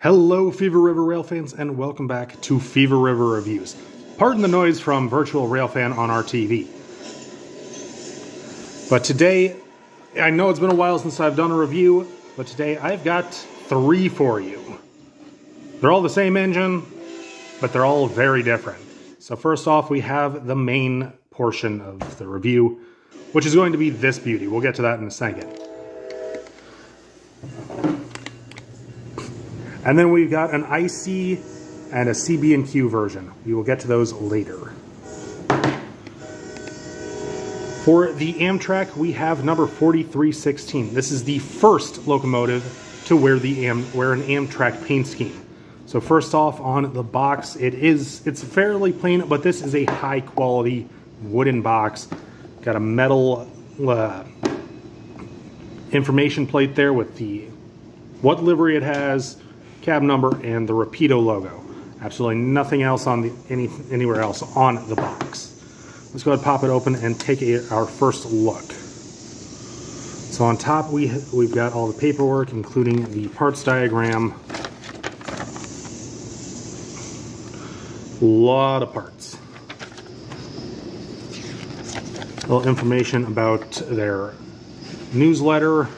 Hello Fever River Rail fans and welcome back to Fever River Reviews. Pardon the noise from Virtual Railfan on our TV. But today, I know it's been a while since I've done a review, but today I've got three for you. They're all the same engine, but they're all very different. So first off, we have the main portion of the review, which is going to be this beauty. We'll get to that in a second. And then we've got an IC and a CB&Q version. We will get to those later. For the Amtrak, we have number 4316. This is the first locomotive to wear an Amtrak paint scheme. So first off, on the box, it's fairly plain, but this is a high quality wooden box. Got a metal information plate there with what livery it has, cab number, and the Rapido logo. Absolutely nothing else on anywhere else on the box. Let's go ahead and pop it open and take our first look. So on top we've got all the paperwork, including the parts diagram. A lot of parts. A little information about their newsletter.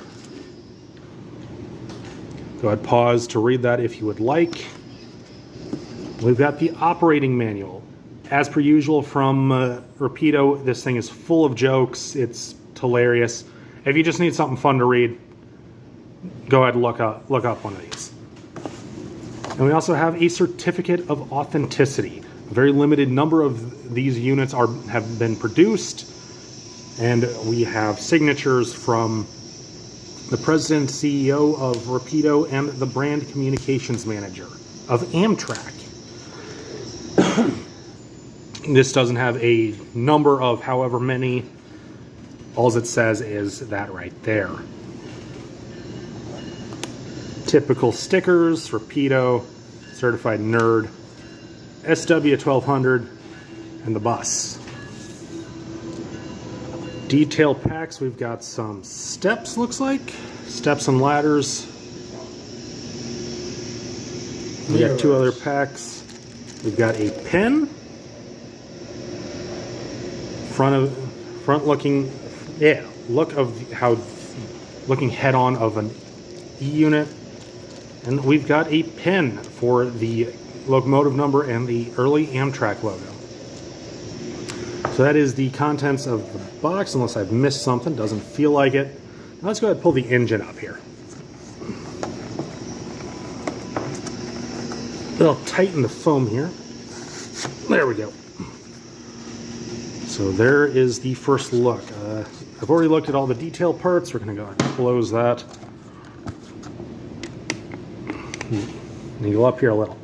Go ahead, pause to read that if you would like. We've got the operating manual. As per usual from Rapido, this thing is full of jokes. It's hilarious. If you just need something fun to read, go ahead and look up one of these. And we also have a certificate of authenticity. A very limited number of these units have been produced, and we have signatures from the president, CEO of Rapido, and the brand communications manager of Amtrak. This doesn't have a number of however many. All it says is that right there. Typical stickers, Rapido, Certified Nerd, SW1200, and the bus. Detail packs, we've got some steps, looks like. Steps and ladders. We got two other packs. We've got a pen. Looking head on of an E unit. And we've got a pin for the locomotive number and the early Amtrak logo. So that is the contents of the box, unless I've missed something. Doesn't feel like it. Now let's go ahead and pull the engine up here. I'll tighten the foam here. There we go. So there is the first look. I've already looked at all the detail parts. We're going to go ahead and close that. Needle up here a little.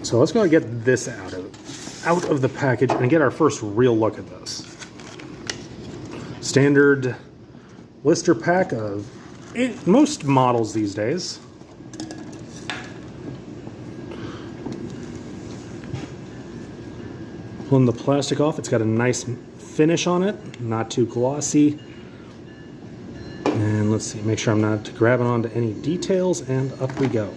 So let's go and get this out of the package and get our first real look at this. Standard blister pack of most models these days. Pulling the plastic off, it's got a nice finish on it, not too glossy. And let's see, make sure I'm not grabbing onto any details, and up we go.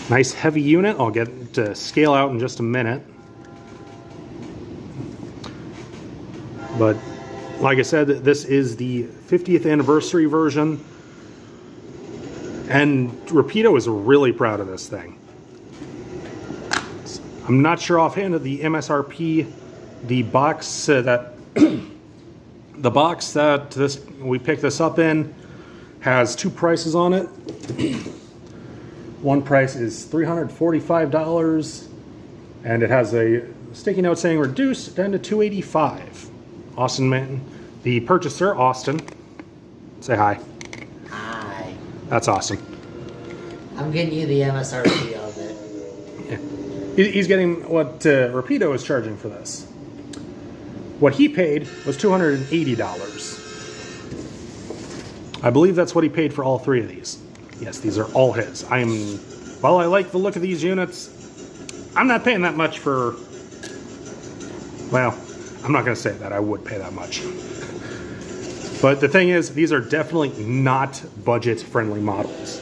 Nice heavy unit. I'll get to scale out in just a minute. But like I said, this is the 50th anniversary version, and Rapido is really proud of this thing. I'm not sure offhand of the MSRP. The box that we picked this up in has two prices on it. One price is $345, and it has a sticky note saying reduced down to $285. Austin, man, the purchaser, Austin, say hi. Hi. That's awesome. I'm getting you the MSRP of it. Yeah. He's getting what Rapido is charging for this. What he paid was $280. I believe that's what he paid for all three of these. Yes, these are all his. While I like the look of these units, I'm not paying that much for, well, I'm not going to say that. I would pay that much. But the thing is, these are definitely not budget-friendly models.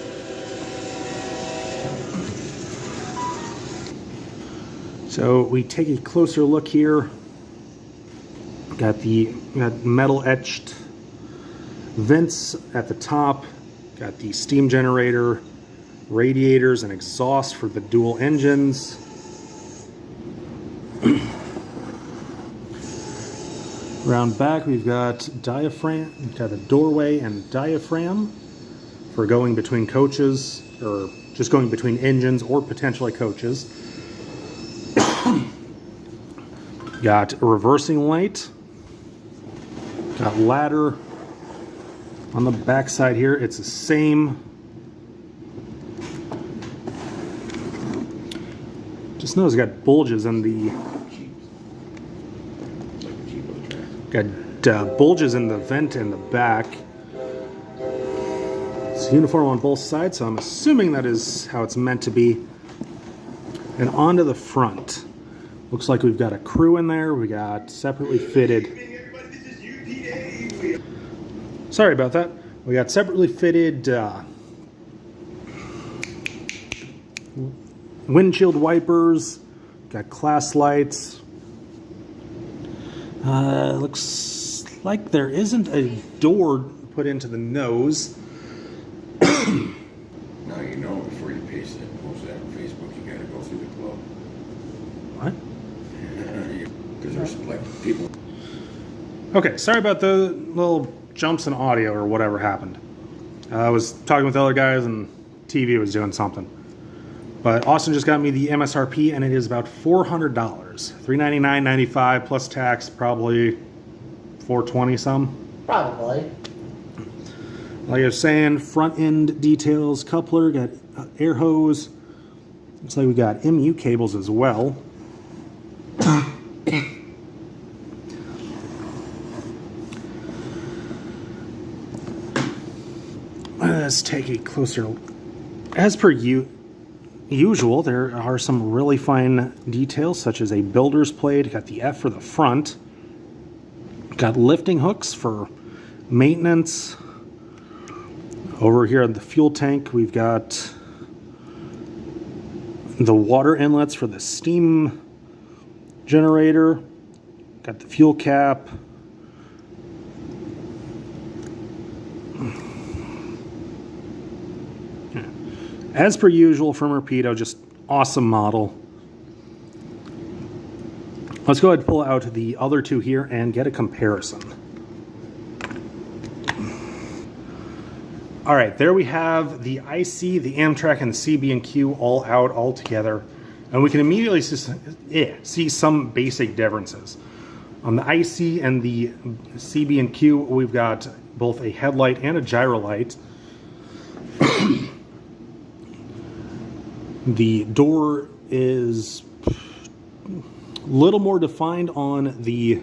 So we take a closer look here. Got metal etched vents at the top. Got the steam generator, radiators, and exhaust for the dual engines. Around back, we've got diaphragm. We've got a doorway and diaphragm for going between coaches, or just going between engines or potentially coaches. Got a reversing light. Got ladder. On the back side here, it's the same. Just notice it's got bulges in the bulges in the vent in the back. It's uniform on both sides, so I'm assuming that is how it's meant to be. And onto the front. Looks like we've got a crew in there. We got separately fitted. Sorry about that. We got separately fitted windshield wipers. Got class lights. Looks like there isn't a door put into the nose. Now you know before you post that on Facebook, you gotta go through the club. What? Because there's like people. Okay, sorry about the little jumps in audio or whatever happened. I was talking with other guys and TV was doing something. But Austin just got me the MSRP and it is about $400. $399.95 plus tax, probably $420 some. Probably. Like I was saying, front end details, coupler, got air hose. Looks like we got MU cables as well. Let's take a closer look. As per usual, there are some really fine details, such as a builder's plate. Got the F for the front. Got lifting hooks for maintenance. Over here at the fuel tank, we've got the water inlets for the steam generator. Got the fuel cap. As per usual from Rapido, just awesome model. Let's go ahead and pull out the other two here and get a comparison. All right, there we have the IC, the Amtrak, and the CB&Q all out all together. And we can immediately see some basic differences. On the IC and the CB&Q, we've got both a headlight and a gyro light. The door is a little more defined on the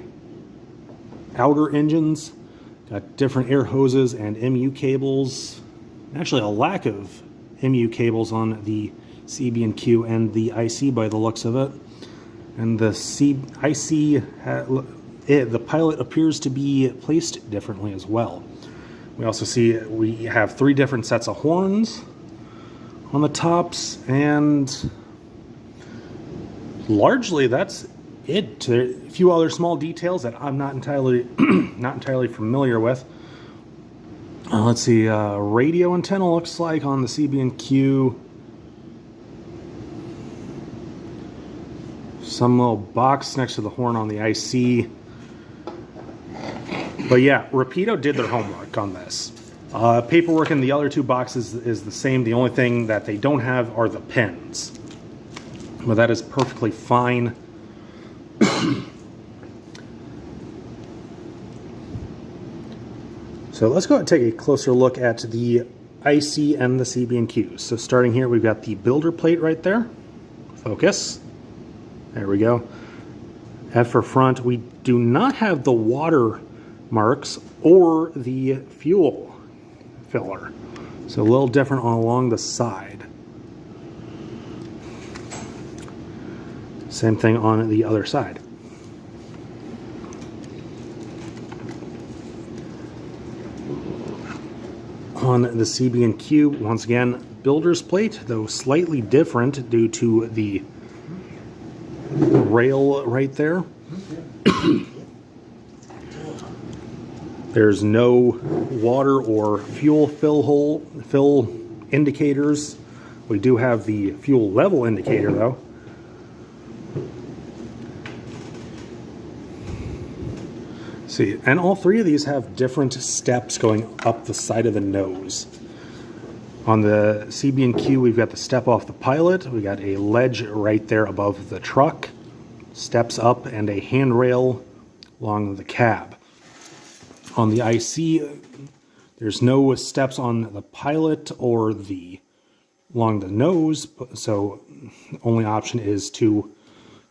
outer engines. Got different air hoses and MU cables. Actually, a lack of MU cables on the CB&Q and the IC by the looks of it. And the IC, the pilot appears to be placed differently as well. We also see we have 3 different sets of horns on the tops, and largely that's it. There are a few other small details that I'm not entirely familiar with. Let's see, radio antenna looks like on the CB&Q. Some little box next to the horn on the IC. But yeah, Rapido did their homework on this. Paperwork in the other 2 boxes is the same. The only thing that they don't have are the pins. But that is perfectly fine. So let's go ahead and take a closer look at the IC and the CB&Q. So starting here, we've got the builder plate right there. Focus. There we go. F for front. We do not have the water marks or the fuel filler. So a little different along the side. Same thing on the other side. On the CB&Q, once again, builder's plate, though slightly different due to the rail right there. There's no water or fuel fill indicators. We do have the fuel level indicator though. See, and all three of these have different steps going up the side of the nose. On the CB&Q, we've got the step off the pilot. We got a ledge right there above the truck, steps up, and a handrail along the cab. On the IC, there's no steps on the pilot or along the nose, so the only option is to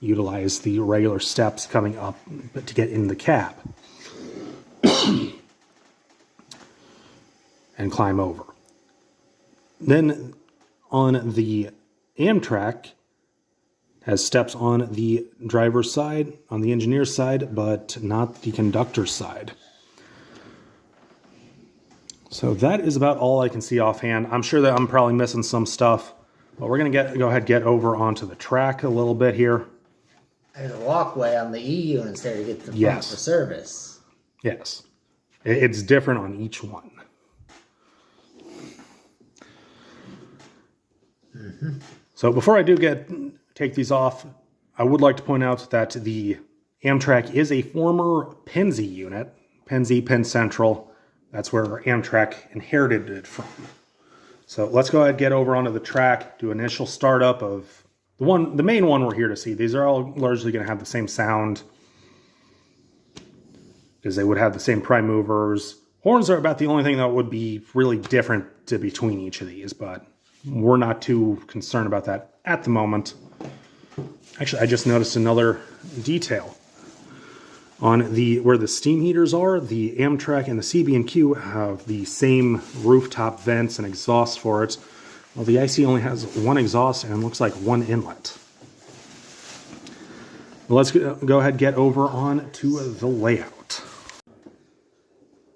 utilize the regular steps coming up to get in the cab and climb over. Then on the Amtrak, has steps on the driver's side, on the engineer's side, but not the conductor's side. So that is about all I can see offhand. I'm sure that I'm probably missing some stuff, but we're going to go ahead and get over onto the track a little bit here. There's a walkway on the E units there to get to the Yes. front for service. Yes. It's different on each one. So before I do take these off, I would like to point out that the Amtrak is a former Pennsy unit. Penn Central. That's where Amtrak inherited it from. So let's go ahead and get over onto the track, do initial startup of the main one we're here to see. These are all largely going to have the same sound because they would have the same prime movers. Horns are about the only thing that would be really different between each of these, but we're not too concerned about that at the moment. Actually, I just noticed another detail. On where the steam heaters are, the Amtrak and the CB&Q have the same rooftop vents and exhaust for it. Well, the IC only has one exhaust and looks like one inlet. Let's go ahead and get over on to the layout.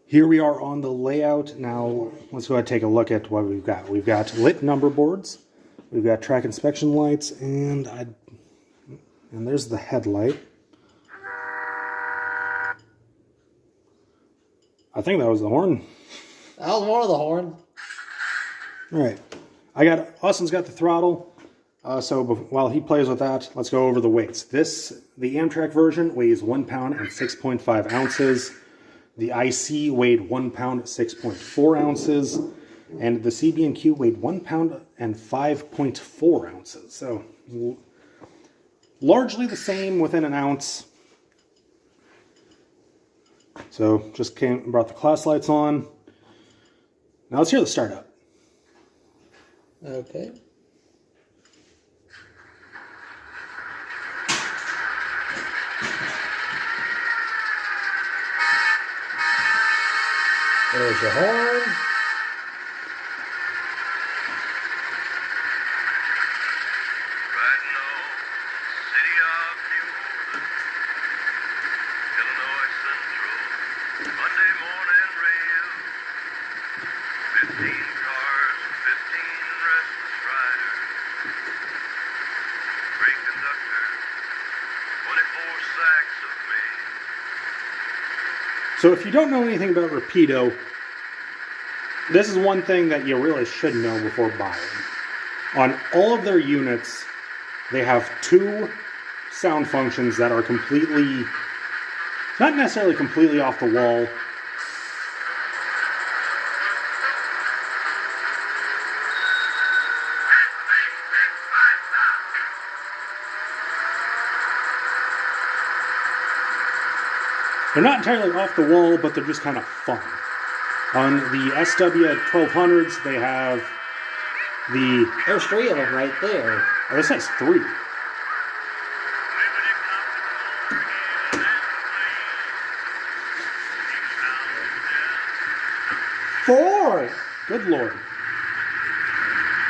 Here we are on the layout. Now, let's go ahead and take a look at what we've got. We've got lit number boards. We've got track inspection lights, and there's the headlight. I think that was the horn. That was one of the horn. All right. Austin's got the throttle. So while he plays with that, let's go over the weights. The Amtrak version weighs 1 pound and 6.5 ounces. The IC weighed 1 pound, 6.4 ounces. And the CB&Q weighed 1 pound and 5.4 ounces. So largely the same within an ounce. So just brought the class lights on. Now let's hear the startup. Okay. There's your horn. So if you don't know anything about Rapido, this is one thing that you really should know before buying. On all of their units, they have two sound functions that are completely, not necessarily completely off the wall. They're not entirely off the wall, but they're just kind of fun. On the SW1200s, they have There's three of them right there. Oh, this has 3. Four! Good Lord.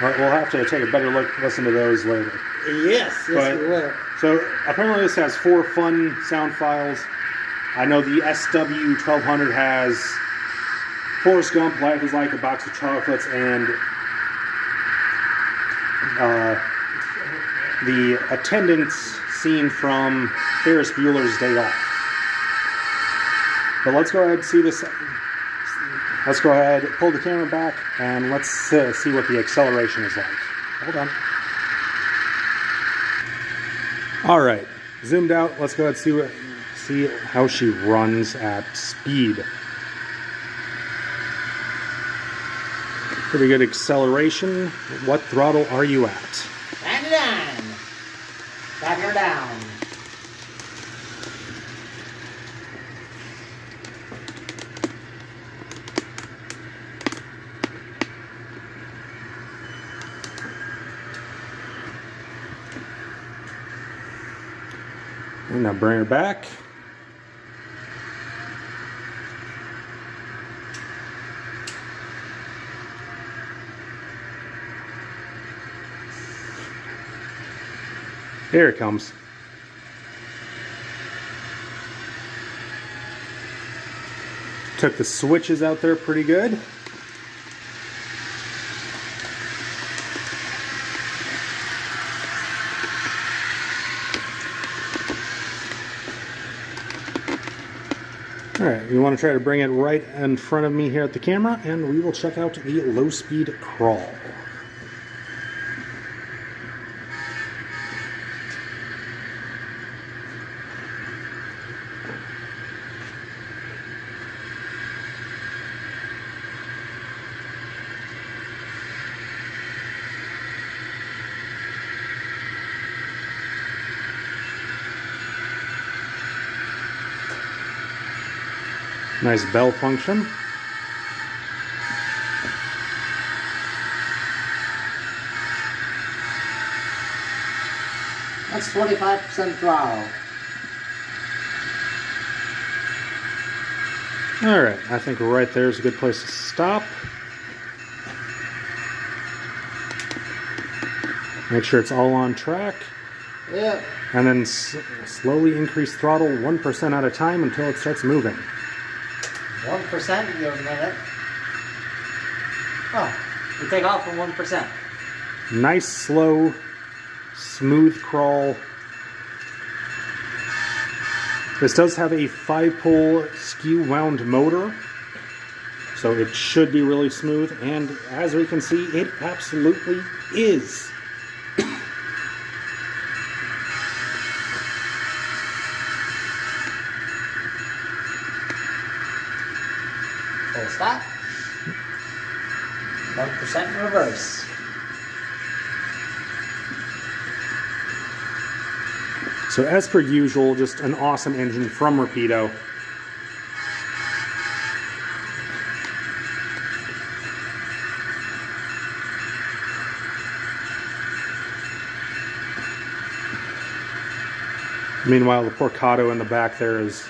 All right, we'll have to take a better listen to those later. Yes, we will. So apparently this has 4 fun sound files. I know the SW1200 has Forrest Gump, life is like a box of chocolates, and the attendance scene from Ferris Bueller's Day Off. But let's go ahead and see this. Let's go ahead, pull the camera back, and let's see what the acceleration is like. Hold on. All right, zoomed out. Let's go ahead and see how she runs at speed. Pretty good acceleration. What throttle are you at? 99. Back her down. And now bring her back. Here it comes. Took the switches out there pretty good. Alright, we want to try to bring it right in front of me here at the camera, and we will check out the low-speed crawl. Nice bell function. That's 25% throttle. Alright, I think right there is a good place to stop. Make sure it's all on track. Yep. And then slowly increase throttle 1% at a time until it starts moving. 1%, give it a minute. Oh, we take off from 1%. Nice, slow, smooth crawl. This does have a 5-pole skew wound motor, so it should be really smooth, and as we can see, it absolutely is. Full stop. 1% in reverse. So as per usual, just an awesome engine from Rapido. Meanwhile, the Porcato in the back there is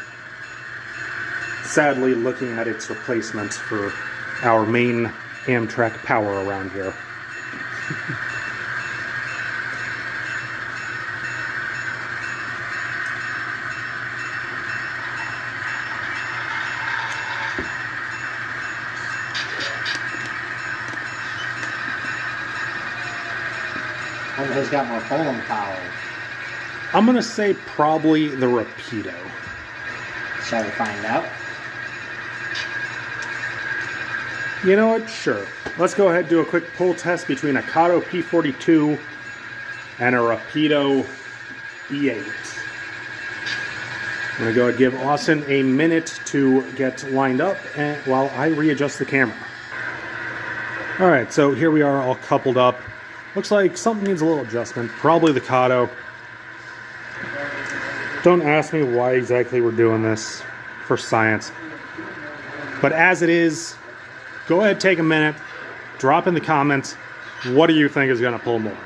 sadly looking at its replacement for our main Amtrak power around here. Wonder who's got more pulling power. I'm going to say probably the Rapido. Shall we find out? You know what? Sure. Let's go ahead and do a quick pull test between a Kato P42 and a Rapido E8. I'm going to go and give Austin a minute to get lined up while I readjust the camera. Alright, so here we are all coupled up. Looks like something needs a little adjustment. Probably the Kato. Don't ask me why exactly we're doing this for science. But as it is, go ahead, take a minute, drop in the comments, what do you think is going to pull more?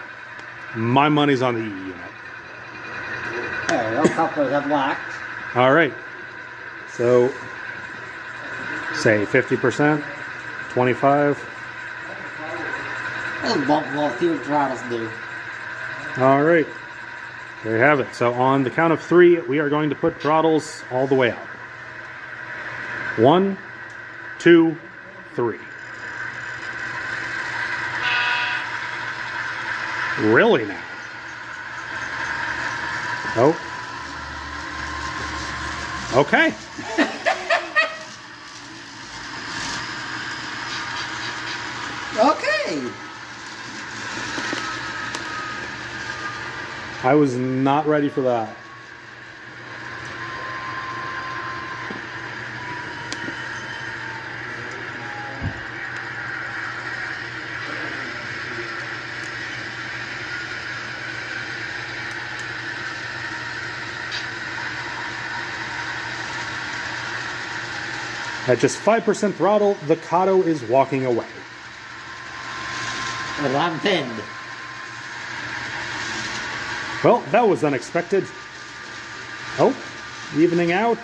My money's on the E unit. There we go, couplers have locked. All right. So, say 50%, 25. Those bump will see what throttles do. All right. There you have it. So on the count of 3, we are going to put throttles all the way out. 1, 2, 3. Really now? Oh. Okay. Okay. I was not ready for that. At just 5% throttle, the Kato is walking away. Well, I'm pinned. Well, that was unexpected. Oh, evening out.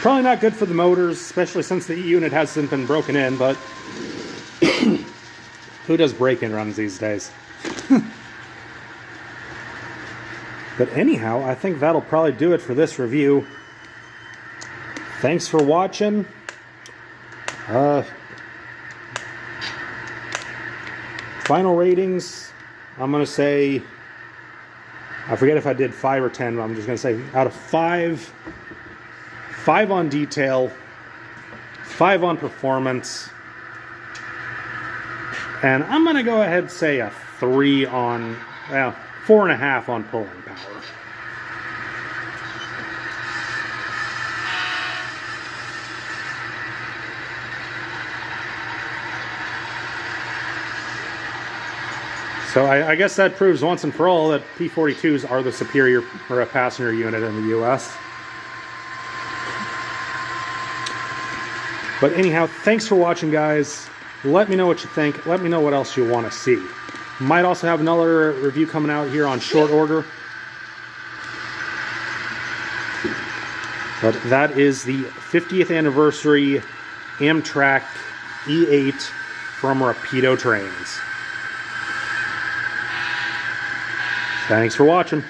Probably not good for the motors, especially since the E-unit hasn't been broken in, but who does break-in runs these days? But anyhow, I think that'll probably do it for this review. Thanks for watching. Final ratings, I'm going to say, I forget if I did 5 or 10, but I'm just going to say out of 5, 5 on detail, 5 on performance, and I'm going to go ahead and say a 3 on, well, 4.5 on pulling power. So I guess that proves once and for all that P-42s are the superior or a passenger unit in the U.S. But anyhow, thanks for watching, guys. Let me know what you think. Let me know what else you want to see. Might also have another review coming out here on short order. But that is the 50th anniversary Amtrak E8 from Rapido trains. Thanks for watching.